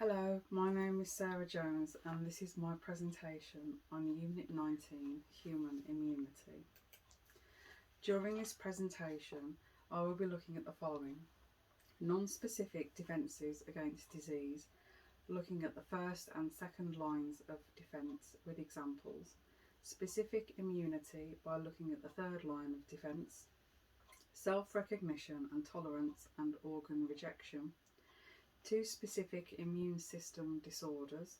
Hello, my name is Sarah Jones and this is my presentation on Unit 19, Human Immunity. During this presentation, I will be looking at the following: non-specific defences against disease, looking at the first and second lines of defence with examples; specific immunity by looking at the third line of defence; self-recognition and tolerance and organ rejection; two specific immune system disorders;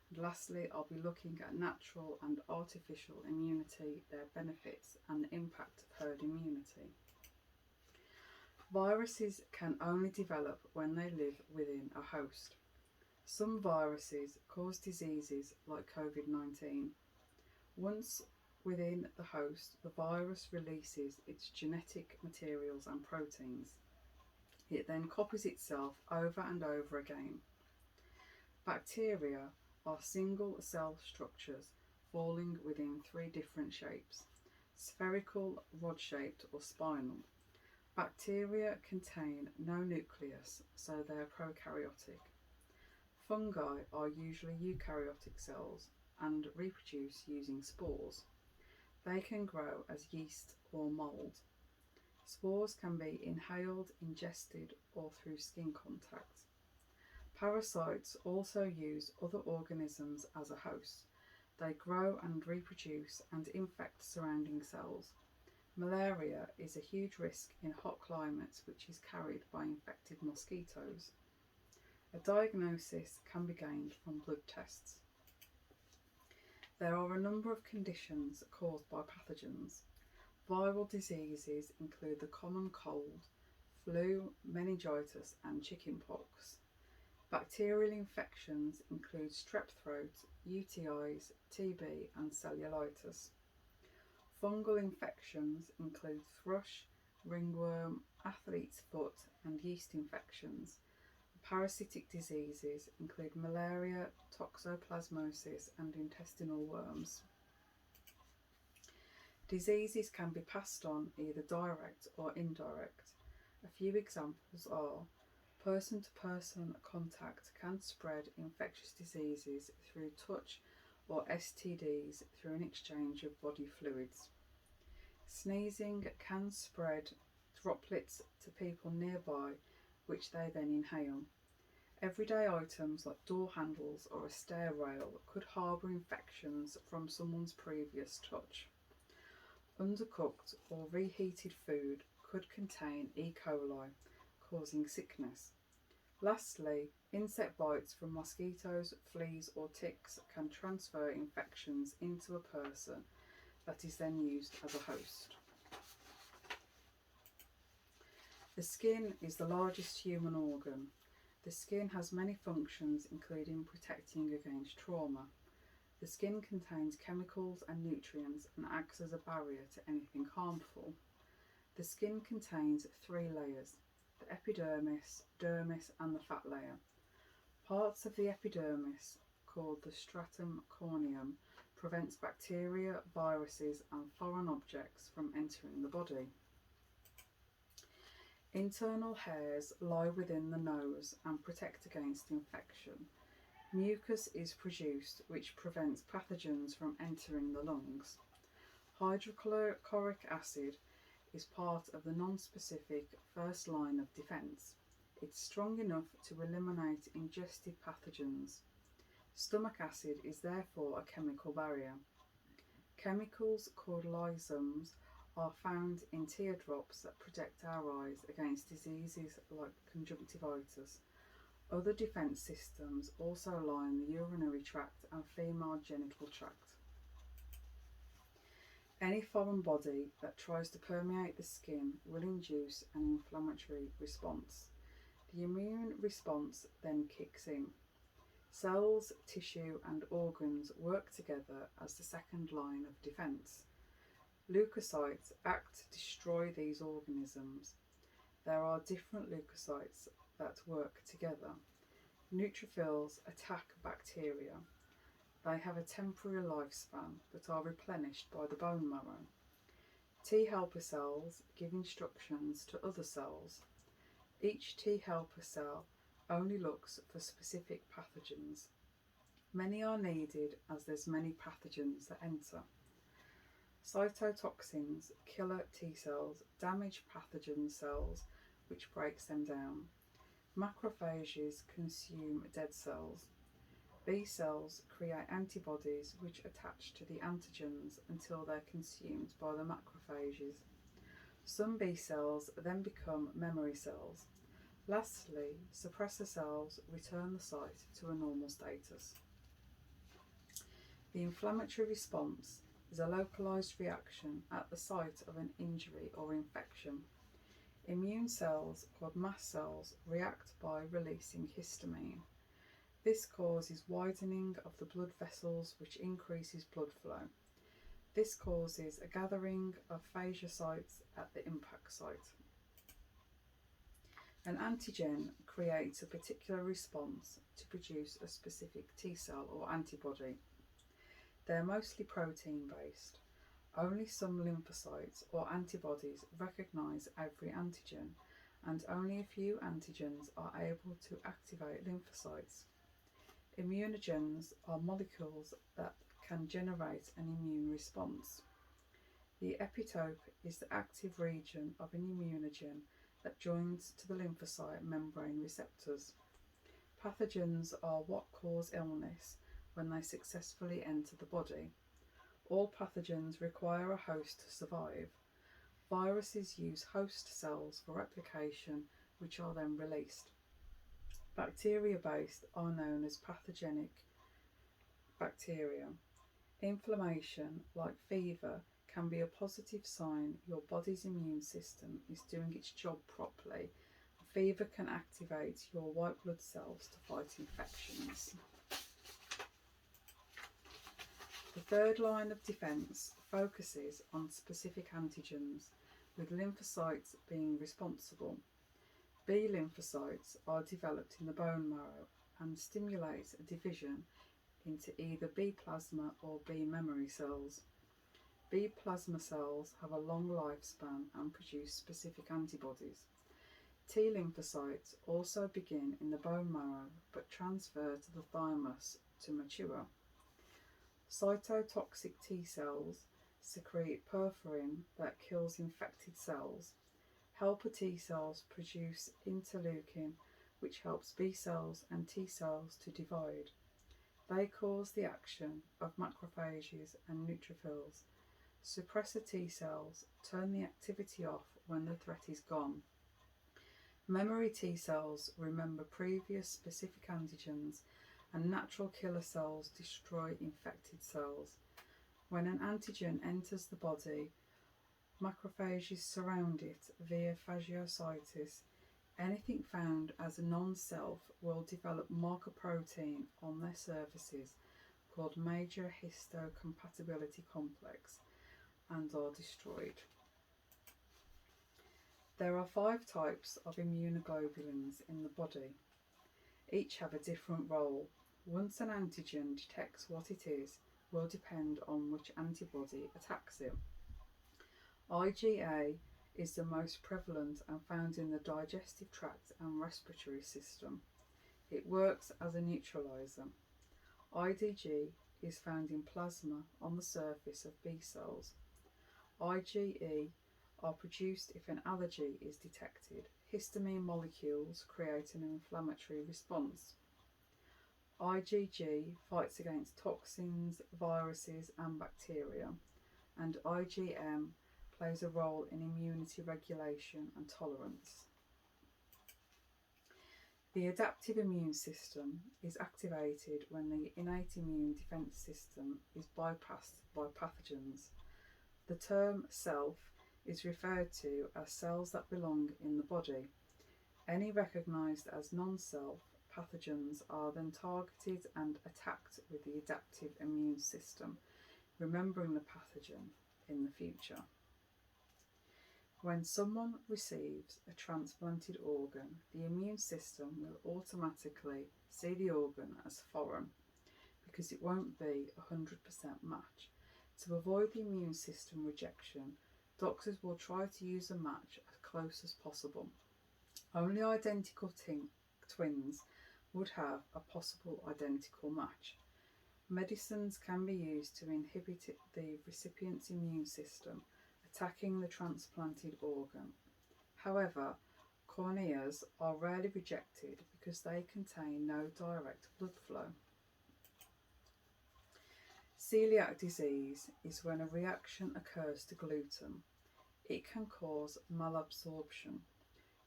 and lastly, I'll be looking at natural and artificial immunity, their benefits, and the impact of herd immunity. Viruses can only develop when they live within a host. Some viruses cause diseases like COVID-19. Once within the host, the virus releases its genetic materials and proteins. It then copies itself over and over again. Bacteria are single cell structures falling within three different shapes: spherical, rod-shaped, or spinal. Bacteria contain no nucleus, so they are prokaryotic. Fungi are usually eukaryotic cells and reproduce using spores. They can grow as yeast or mould. Spores can be inhaled, ingested, or through skin contact. Parasites also use other organisms as a host. They grow and reproduce and infect surrounding cells. Malaria is a huge risk in hot climates, which is carried by infected mosquitoes. A diagnosis can be gained from blood tests. There are a number of conditions caused by pathogens. Viral diseases include the common cold, flu, meningitis, and chickenpox. Bacterial infections include strep throat, UTIs, TB, and cellulitis. Fungal infections include thrush, ringworm, athlete's foot, and yeast infections. Parasitic diseases include malaria, toxoplasmosis, and intestinal worms. Diseases can be passed on either direct or indirect. A few examples are: person-to-person contact can spread infectious diseases through touch, or STDs through an exchange of body fluids. Sneezing can spread droplets to people nearby, which they then inhale. Everyday items like door handles or a stair rail could harbour infections from someone's previous touch. Undercooked or reheated food could contain E. coli, causing sickness. Lastly, insect bites from mosquitoes, fleas, or ticks can transfer infections into a person that is then used as a host. The skin is the largest human organ. The skin has many functions, including protecting against trauma. The skin contains chemicals and nutrients and acts as a barrier to anything harmful. The skin contains three layers: the epidermis, dermis, and the fat layer. Parts of the epidermis, called the stratum corneum, prevents bacteria, viruses, and foreign objects from entering the body. Internal hairs lie within the nose and protect against infection. Mucus is produced, which prevents pathogens from entering the lungs. Hydrochloric acid is part of the non-specific first line of defence. It's strong enough to eliminate ingested pathogens. Stomach acid is therefore a chemical barrier. Chemicals called lysosomes are found in teardrops that protect our eyes against diseases like conjunctivitis. Other defence systems also line the urinary tract and female genital tract. Any foreign body that tries to permeate the skin will induce an inflammatory response. The immune response then kicks in. Cells, tissue, and organs work together as the second line of defence. Leukocytes act to destroy these organisms. There are different leukocytes that work together. Neutrophils attack bacteria. They have a temporary lifespan but are replenished by the bone marrow. T helper cells give instructions to other cells. Each T helper cell only looks for specific pathogens. Many are needed as there's many pathogens that enter. Cytotoxins, killer T cells, damage pathogen cells, which breaks them down. Macrophages consume dead cells. B cells create antibodies which attach to the antigens until they're consumed by the macrophages. Some B cells then become memory cells. Lastly, suppressor cells return the site to a normal status. The inflammatory response is a localized reaction at the site of an injury or infection. Immune cells, called mast cells, react by releasing histamine. This causes widening of the blood vessels, which increases blood flow. This causes a gathering of phagocytes at the impact site. An antigen creates a particular response to produce a specific T cell or antibody. They are mostly protein-based. Only some lymphocytes or antibodies recognise every antigen, and only a few antigens are able to activate lymphocytes. Immunogens are molecules that can generate an immune response. The epitope is the active region of an immunogen that joins to the lymphocyte membrane receptors. Pathogens are what cause illness when they successfully enter the body. All pathogens require a host to survive. Viruses use host cells for replication, which are then released. Bacteria-based are known as pathogenic bacteria. Inflammation, like fever, can be a positive sign your body's immune system is doing its job properly. Fever can activate your white blood cells to fight infections. The third line of defence focuses on specific antigens, with lymphocytes being responsible. B lymphocytes are developed in the bone marrow and stimulate a division into either B plasma or B memory cells. B plasma cells have a long lifespan and produce specific antibodies. T lymphocytes also begin in the bone marrow but transfer to the thymus to mature. Cytotoxic T cells secrete perforin that kills infected cells. Helper T cells produce interleukin, which helps B cells and T cells to divide. They cause the action of macrophages and neutrophils. Suppressor T cells turn the activity off when the threat is gone. Memory T cells remember previous specific antigens, and natural killer cells destroy infected cells. When an antigen enters the body, macrophages surround it via phagocytis. Anything found as a non-self will develop marker protein on their surfaces called major histocompatibility complex and are destroyed. There are 5 types of immunoglobulins in the body. Each have a different role. Once an antigen detects what it is, will depend on which antibody attacks it. IgA is the most prevalent and found in the digestive tract and respiratory system. It works as a neutralizer. IgG is found in plasma on the surface of B cells. IgE are produced if an allergy is detected. Histamine molecules create an inflammatory response. IgG fights against toxins, viruses and bacteria, and IgM plays a role in immunity regulation and tolerance. The adaptive immune system is activated when the innate immune defense system is bypassed by pathogens. The term self is referred to as cells that belong in the body. Any recognized as non-self pathogens are then targeted and attacked with the adaptive immune system, remembering the pathogen in the future. When someone receives a transplanted organ, the immune system will automatically see the organ as foreign because it won't be 100% match. To avoid the immune system rejection, doctors will try to use a match as close as possible. Only identical twins would have a possible identical match. Medicines can be used to inhibit the recipient's immune system, attacking the transplanted organ. However, corneas are rarely rejected because they contain no direct blood flow. Celiac disease is when a reaction occurs to gluten. It can cause malabsorption.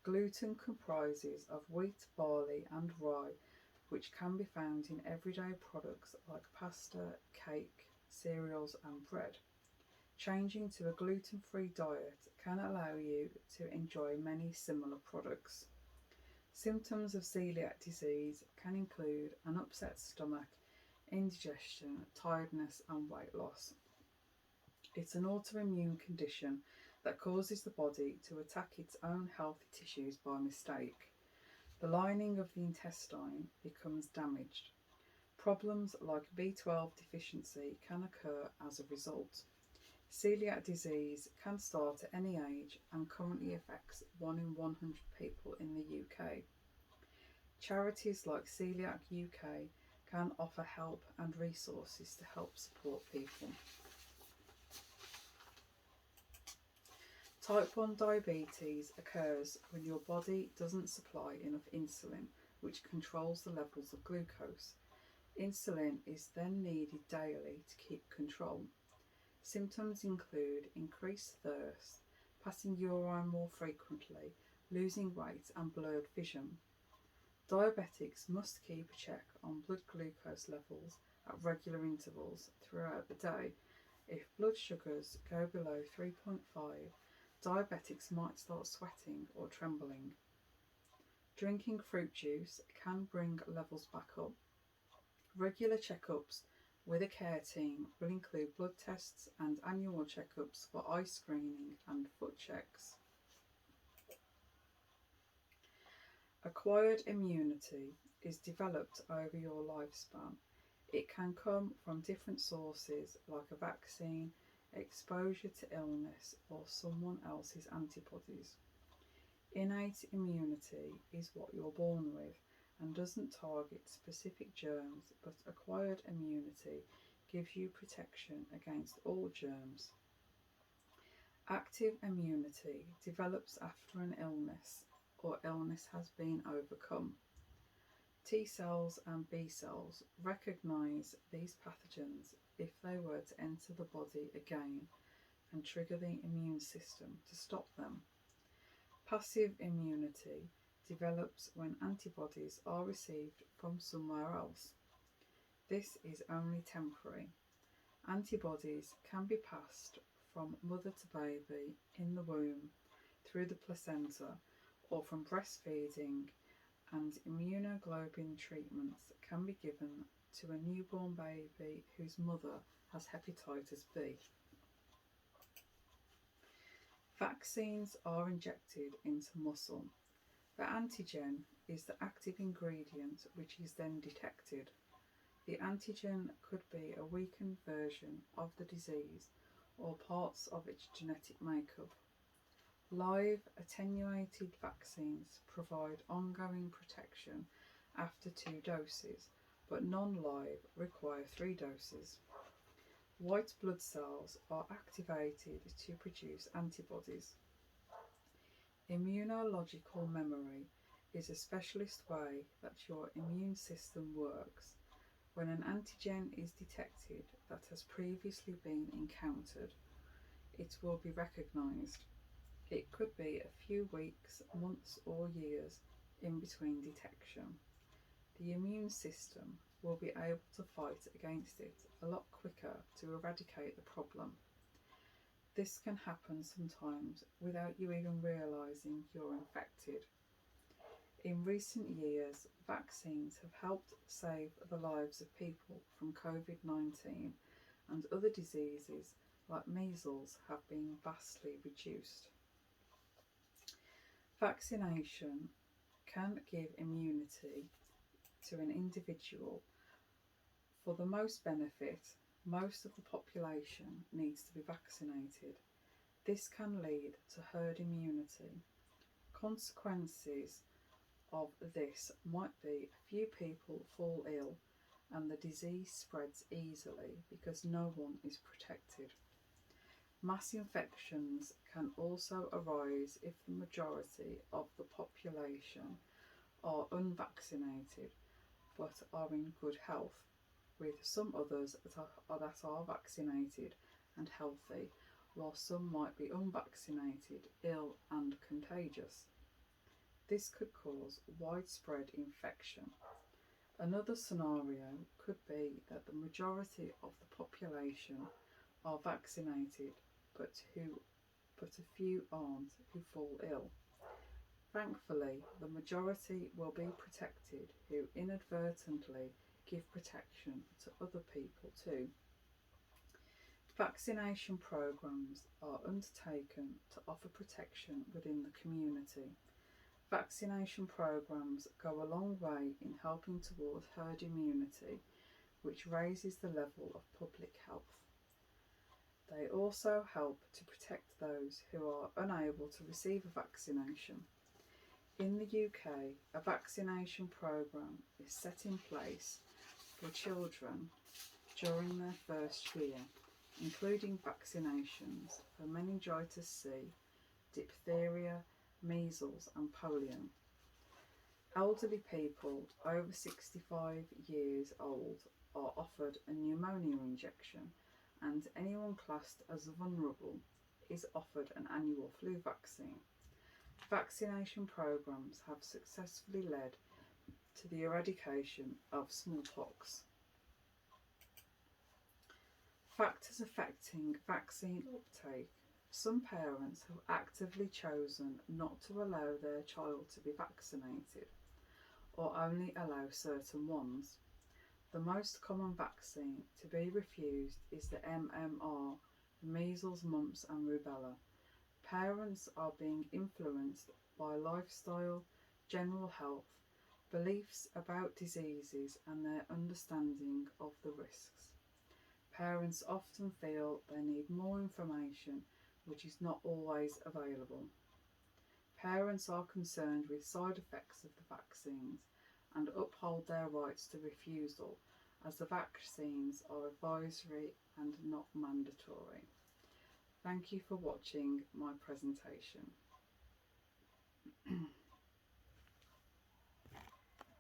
Gluten comprises of wheat, barley, and rye, which can be found in everyday products like pasta, cake, cereals, and bread. Changing to a gluten-free diet can allow you to enjoy many similar products. Symptoms of celiac disease can include an upset stomach, indigestion, tiredness, and weight loss. It's an autoimmune condition that causes the body to attack its own healthy tissues by mistake. The lining of the intestine becomes damaged. Problems like B12 deficiency can occur as a result. Celiac disease can start at any age and currently affects 1 in 100 people in the UK. Charities like Celiac UK can offer help and resources to help support people. Type 1 diabetes occurs when your body doesn't supply enough insulin, which controls the levels of glucose. Insulin is then needed daily to keep control. Symptoms include increased thirst, passing urine more frequently, losing weight, and blurred vision. Diabetics must keep a check on blood glucose levels at regular intervals throughout the day. If blood sugars go below 3.5, diabetics might start sweating or trembling. Drinking fruit juice can bring levels back up. Regular checkups with a care team will include blood tests and annual checkups for eye screening and foot checks. Acquired immunity is developed over your lifespan. It can come from different sources like a vaccine, exposure to illness, or someone else's antibodies. Innate immunity is what you're born with and doesn't target specific germs, but acquired immunity gives you protection against all germs. Active immunity develops after an illness or illness has been overcome. T cells and B cells recognise these pathogens if they were to enter the body again and trigger the immune system to stop them. Passive immunity develops when antibodies are received from somewhere else. This is only temporary. Antibodies can be passed from mother to baby in the womb, through the placenta, or from breastfeeding, and immunoglobulin treatments can be given to a newborn baby whose mother has hepatitis B. Vaccines are injected into muscle. The antigen is the active ingredient which is then detected. The antigen could be a weakened version of the disease or parts of its genetic makeup. Live attenuated vaccines provide ongoing protection after 2 doses, but non-live require 3 doses. White blood cells are activated to produce antibodies. Immunological memory is a specialist way that your immune system works. When an antigen is detected that has previously been encountered, it will be recognised. It could be a few weeks, months, or years in between detection. The immune system will be able to fight against it a lot quicker to eradicate the problem. This can happen sometimes without you even realising you're infected. In recent years, vaccines have helped save the lives of people from COVID-19, and other diseases like measles have been vastly reduced. Vaccination can give immunity to an individual. For the most benefit, most of the population needs to be vaccinated. This can lead to herd immunity. Consequences of this might be a few people fall ill and the disease spreads easily because no one is protected. Mass infections can also arise if the majority of the population are unvaccinated but are in good health, with some others that are vaccinated and healthy, while some might be unvaccinated, ill and contagious. This could cause widespread infection. Another scenario could be that the majority of the population are vaccinated but a few aren't who fall ill. Thankfully, the majority will be protected who inadvertently give protection to other people too. Vaccination programs are undertaken to offer protection within the community. Vaccination programs go a long way in helping towards herd immunity, which raises the level of public health. They also help to protect those who are unable to receive a vaccination. In the UK, a vaccination programme is set in place for children during their first year, including vaccinations for meningitis C, diphtheria, measles and polio. Elderly people over 65 years old are offered a pneumonia injection, and anyone classed as vulnerable is offered an annual flu vaccine. Vaccination programs have successfully led to the eradication of smallpox. Factors affecting vaccine uptake. Some parents have actively chosen not to allow their child to be vaccinated, or only allow certain ones. The most common vaccine to be refused is the MMR, measles, mumps and rubella. Parents are being influenced by lifestyle, general health, beliefs about diseases and their understanding of the risks. Parents often feel they need more information which is not always available. Parents are concerned with side effects of the vaccines and uphold their rights to refusal, as the vaccines are advisory and not mandatory. Thank you for watching my presentation.